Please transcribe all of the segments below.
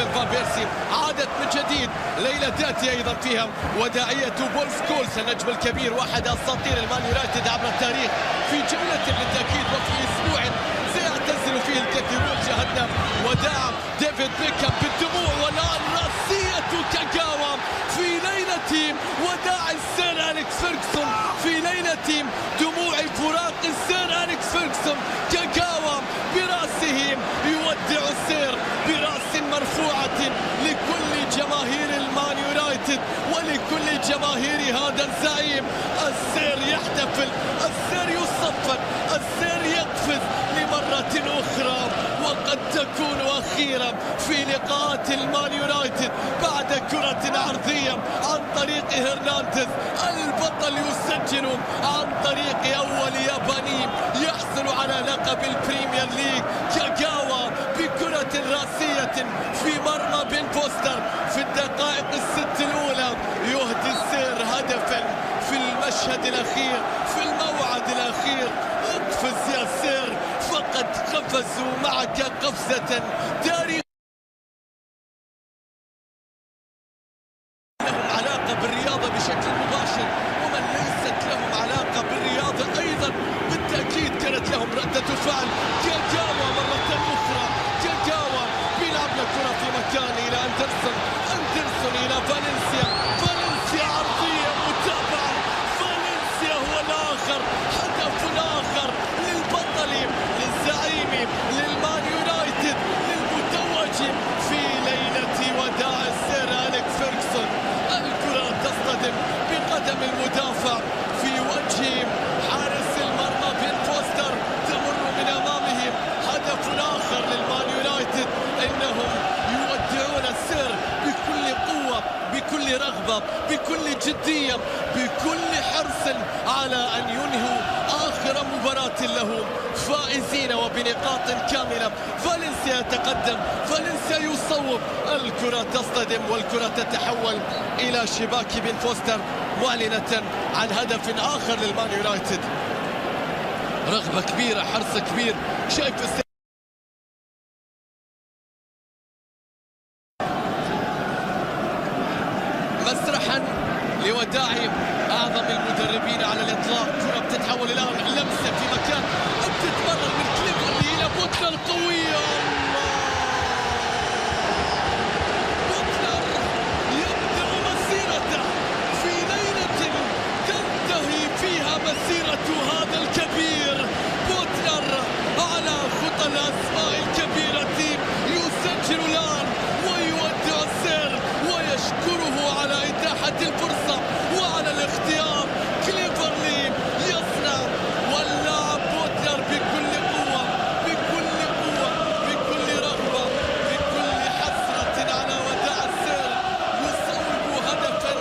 فان بيرسي عادت من جديد، ليلة تأتي أيضا فيها وداعية بول سكولز النجم الكبير واحد أساطير المان يونايتد عبر التاريخ في جولة بالتأكيد وفي أسبوع سيعتزل فيه الكثيرون. شاهدنا وداع ديفيد بيكهام بالدموع والآن راسية كاغاوا في ليلة وداع السير أليكس فيرغسون، في ليلة دموع فراق السير أليكس فيرغسون. كاغاوا براسه يودع السير براس مرفوعة لكل جماهير المان يونايتد ولكل جماهير هذا الزعيم. السير يحتفل، السير يصفق، السير يقفز لمرة أخرى وقد تكون أخيرا في لقاءات المان يونايتد بعد كرة عرضية عن طريق هرنانديز. البطل يسجل عن طريق أول ياباني يحصل على لقب البريمير ليج. كاغاوا بكرة راسية في مرمى بن فوستر في الدقائق الست الأولى يهدي السير هدفا في المشهد الأخير، في الموعد الأخير. اقفز يا سير، فقد قفزوا معك قفزة تاريخية. لهم علاقة بالرياضة بشكل مباشر، ومن ليست لهم علاقة بالرياضة أيضا بالتأكيد كانت لهم ردة فعل. كاغاوا مرة أخرى، كاغاوا بيلعب الكرة في مكان إلى أندرسون إلى فالنسيا، فالنسيا عرضية متابعة، فالنسيا هو الآخر، هدف آخر للبطل للزعيم للمان يونايتد للمتوج في ليلة وداع السير أليكس فيرغسون. الكرة تصطدم بقدم المدافع في وجه حارس المرمى بن فوستر، تمر من أمامهم. هدف آخر للمان يونايتد، إنهم يودعون السير بكل قوة، بكل رغبة، بكل جدية، بكل حرص على أن ينهوا آخر مباراة لهم فائزين وبنقاط كاملة. فالنسيا يتقدم، فالنسيا يصوب، الكرة تصطدم والكرة تتحول إلى شباك بن فوستر معلنة عن هدف آخر للمان يونايتد. رغبة كبيرة، حرص كبير، شايف مسرحا لوداع أعظم المدربين على الإطلاق. كرة بتتحول الآن لمسة في مكان، بتتمرر من كليفرلي إلى بوتلر القوية. بوتلر يبدأ مسيرته في ليلة تنتهي فيها مسيرة هذا الكبير. بوتلر على خطى الأسماء الكبيرة يسجل الآن ويودع السير ويشكره على إتاحة الفرصة وعلى الاختيار. كليفرلي يصنع، واللاعب بوتلر بكل قوة، بكل قوة، بكل رغبة، بكل حسرة على وداع السير يصوب هدفا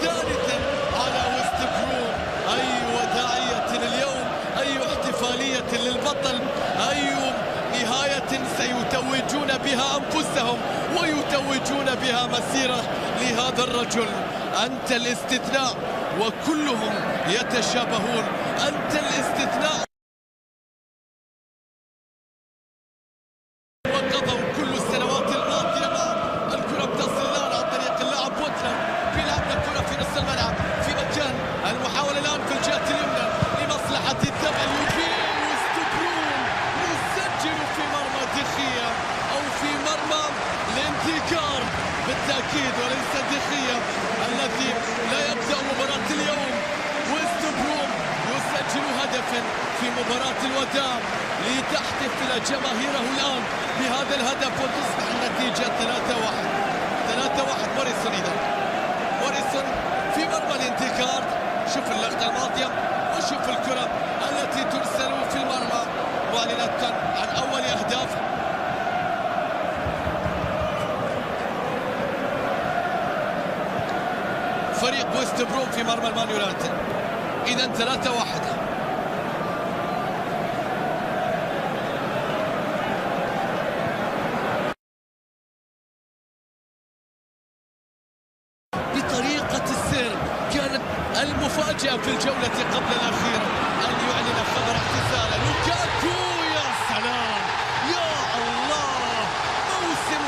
ثالثا على ويست بروم. أي وداعية اليوم، أي احتفالية للبطل، أي نهاية سيتوجون بها أنفسهم ويتوجون بها مسيرة لهذا الرجل. أنت الاستثناء وكلهم يتشابهون، أنت الاستثناء وقضوا كل السنوات الماضية معه. الكرة بتصل الآن عن طريق اللاعب بوتلر، بيلعب الكرة في نص الملعب في مكان المحاولة الآن في الجهة اليمنى لمصلحة الدبليو بي. ويست بروم يسجل في مرمى دخية أو في مرمى الانتكار بالتأكيد، وليس دخية الذي لا يبدأ مباراة اليوم. ويست بروم يسجل هدفا في مباراة الوداع لتحتفل جماهيره الآن بهذا الهدف وتصبح النتيجة 3-1. 3-1 موريسون. إذا موريسون في مرمى الانتكار، شوف اللقطة الماضية وشوف الكرة التي ترسل في المرمى معلنة عن أول أهداف. فريق ويست بروم في مرمى المان يونايتد. إذا 3-1. بطريقة السير كانت المفاجأة في الجولة قبل الأخيرة أن يعلن خبر اعتزاله لوكاكو. يا سلام، يا الله، موسم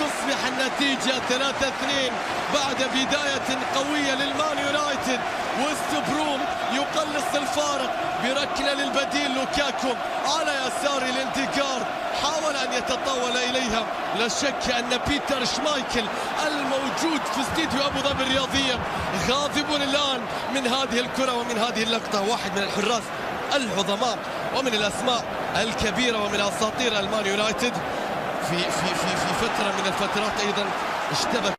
لتصبح النتيجة 3-2 بعد بداية قوية للمان يونايتد. وست بروم يقلص الفارق بركلة للبديل لوكاكو على يسار الانتقال، حاول أن يتطاول إليها. لا شك أن بيتر شمايكل الموجود في استديو أبو ظبي الرياضية غاضب الآن من هذه الكرة ومن هذه اللقطة. واحد من الحراس العظماء ومن الأسماء الكبيرة ومن أساطير المان يونايتد في فترة من الفترات أيضا اشتبك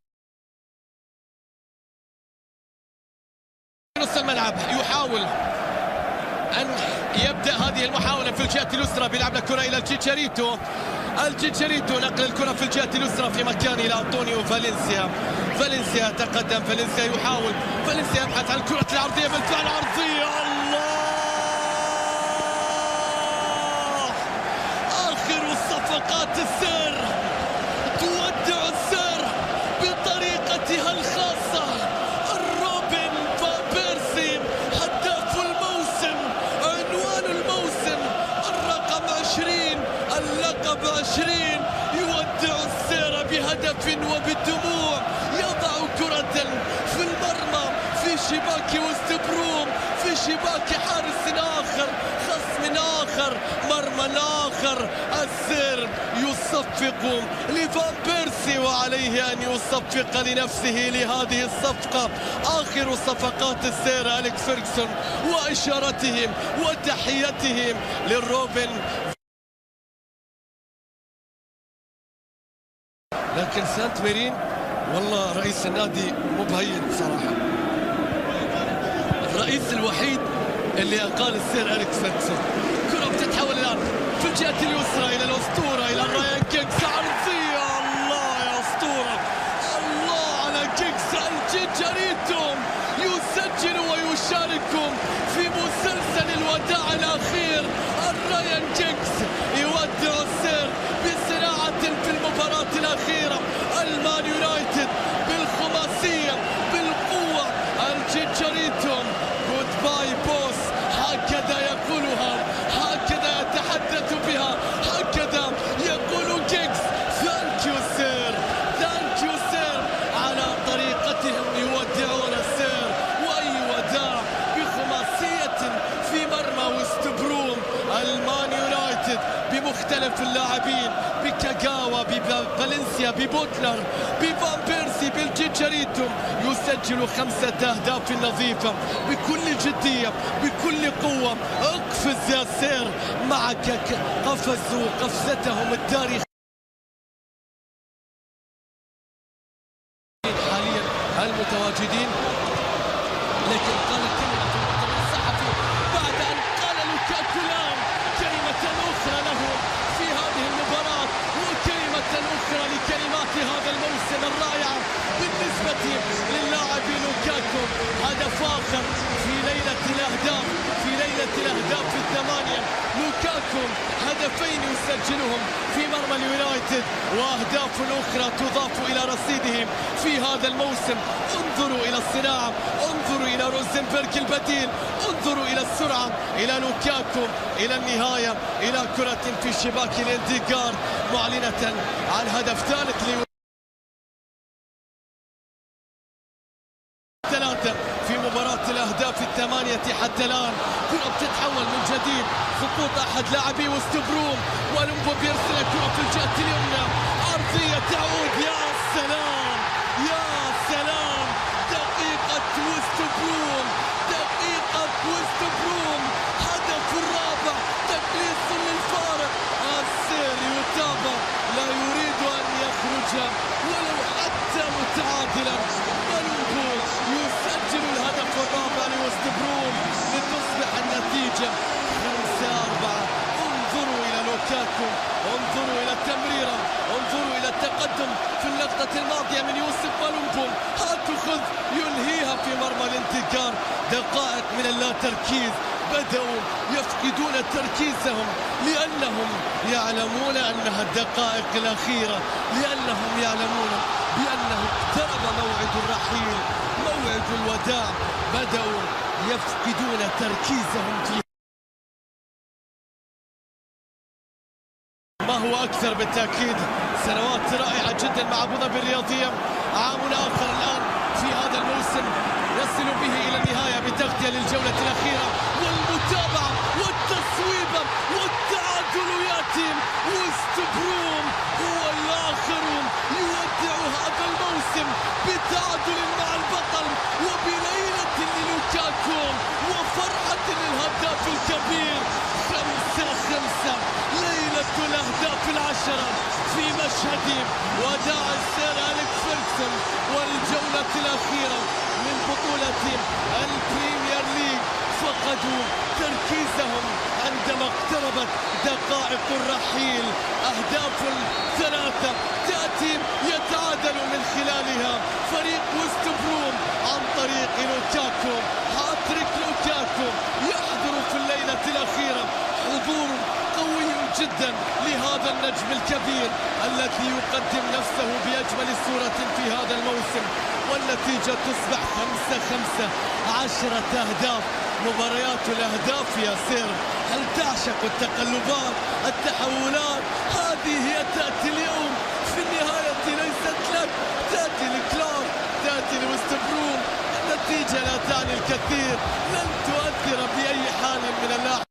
نص الملعب. يحاول أن يبدأ هذه المحاولة في الجهة اليسرى، بيلعب الكرة إلى التشيتشاريتو. التشيتشاريتو نقل الكرة في الجهة اليسرى في مكان إلى أنطونيو فالنسيا. فالنسيا تقدم، فالنسيا يحاول، فالنسيا يبحث عن الكرة العرضية، بالفعل عرضية. الله، آخر صفقات السر تودع السر بطريقتها الخاصة. روبن فان بيرسي هداف الموسم، عنوان الموسم، الرقم 20، اللقب 20، يودع السير بهدف وبالدموع. يضع كرة في المرمى في شباك وست بروم، في شباك حارس آخر، خصم آخر، مرمى آخر. السير يصفق لفان بيرسي وعليه أن يصفق لنفسه لهذه الصفقة. آخر صفقات السير أليكس فيرغسون وإشارتهم وتحيتهم للروبن. لكن سانت ميرين والله رئيس النادي مبهين بصراحة، الرئيس الوحيد اللي أقال السير أليكس فيرغسون. كرة بتتحول الآن في الجهة اليسرى إلى الأسطورة، إلى رايان جيجز، عرضية. الله يا أسطورة، الله على جيجز. التشيتشاريتو يسجل ويشارك في مسلسل الوداع الأخير. الرايان جيجز يودع السير بصراعة في المباراة الأخيرة. المان يونايتد بالخماسية بالقوة. التشيتشاريتو جود باي بوس، هكذا يقولها، هكذا يتحدث بها، هكذا يقول جيجز. ثانك يو سير، ثانك يو سير. على طريقتهم يودعون السير، وأي وداع بخماسية في مرمى وست بروم. المان يونايتد بمختلف اللاعبين، بكاغاوا، بفالنسيا، ببوتلر، بفان بيرسي، بالتشيتشاريتو، يسجل 5 أهداف نظيفة بكل جدية بكل قوة. اقفز يا سير، معك قفزوا قفزتهم التاريخية. حاليا المتواجدين، لكن قال كلمة في المؤتمر الصحفي بعد أن قال لوكاكو الآن كلمة أخرى له في هذه المباراة، وكلمة أخرى لكلمات هذا الموسم الرائعة بالنسبة للاعب لوكاكو. هدف آخر في ليلة الأهداف، في ليلة الأهداف الثمانية. لوكاكو هدفين يسجلهم في مرمى اليونايتد، وأهداف أخرى تضاف إلى رصيدهم في هذا الموسم. انظروا إلى الصناعة، انظروا إلى روزنبرغ البديل، انظروا إلى السرعة، إلى لوكاكو، إلى النهاية، إلى كرة في شباك الانتقال معلنة عن هدف ثالث في مباراة الأهداف الثمانية حتى الآن. كرة بتتحول من جديد، سقوط أحد لاعبي وست بروم، ولومبو بيرسل الكرة في الجهة اليمنى، عرضية تعود. يا سلام، يا سلام، دقيقة وست بروم، دقيقة وست بروم، هدف الرابع، تقليص للفارق. السير يتابع، لا يريد أن يخرج ولو حتى متعادلا. ولومبو يسجل الهدف الرابع لوست بروم لتصبح النتيجة 5-4. انظروا إلى لوكاكو، انظروا إلى التمريرة، انظروا إلى التقدم في اللقطة الماضية من يوسف ولومبو. هاتوا خذ، ينهيها في مرمى الانتقال. دقائق من اللا تركيز، بدأوا يفقدون تركيزهم لأنهم يعلمون أنها الدقائق الأخيرة، لأنهم يعلمون بأنه اقترب موعد الرحيل، موعد الوداع. بدأوا يفقدون تركيزهم في ما هو أكثر بالتأكيد سنوات رائعة جدا مع أبو ظبي الرياضية. عام آخر الآن في هذا الموسم يصل به إلى النهاية بتغطية للجولة الأخيرة والمتابعة والتصويبة والتعادل يأتي. وست بروم هو الآخر يودع هذا الموسم بتعادل مع البطل وبليلة للوكاكو وفرحة للهداف الكبير. 5-5 ليلة الأهداف العشرة في مشهد وداع السير أليكس فيرغسون والجولة الأخيرة من بطولة البريمير ليج. فقدوا تركيزهم عندما اقتربت دقائق الرحيل. أهداف ثلاثة تأتي يتعادل من خلالها فريق وست بروم عن طريق لوكاكو. هاتريك لوكاكو يحضر في الليلة الأخيرة حضور قوي جدا لهذا النجم الكبير الذي يقدم نفسه بأجمل صورة في هذا الموسم. والنتيجة تصبح 5-5 10 أهداف. مباريات الأهداف يا سير، هل تعشق التقلبات التحولات؟ هذه هي تأتي اليوم في النهاية ليست لك، تأتي لكلوب، تأتي لوست بروم. النتيجة لا تعني الكثير، لن تؤثر بأي حال من اللاعبين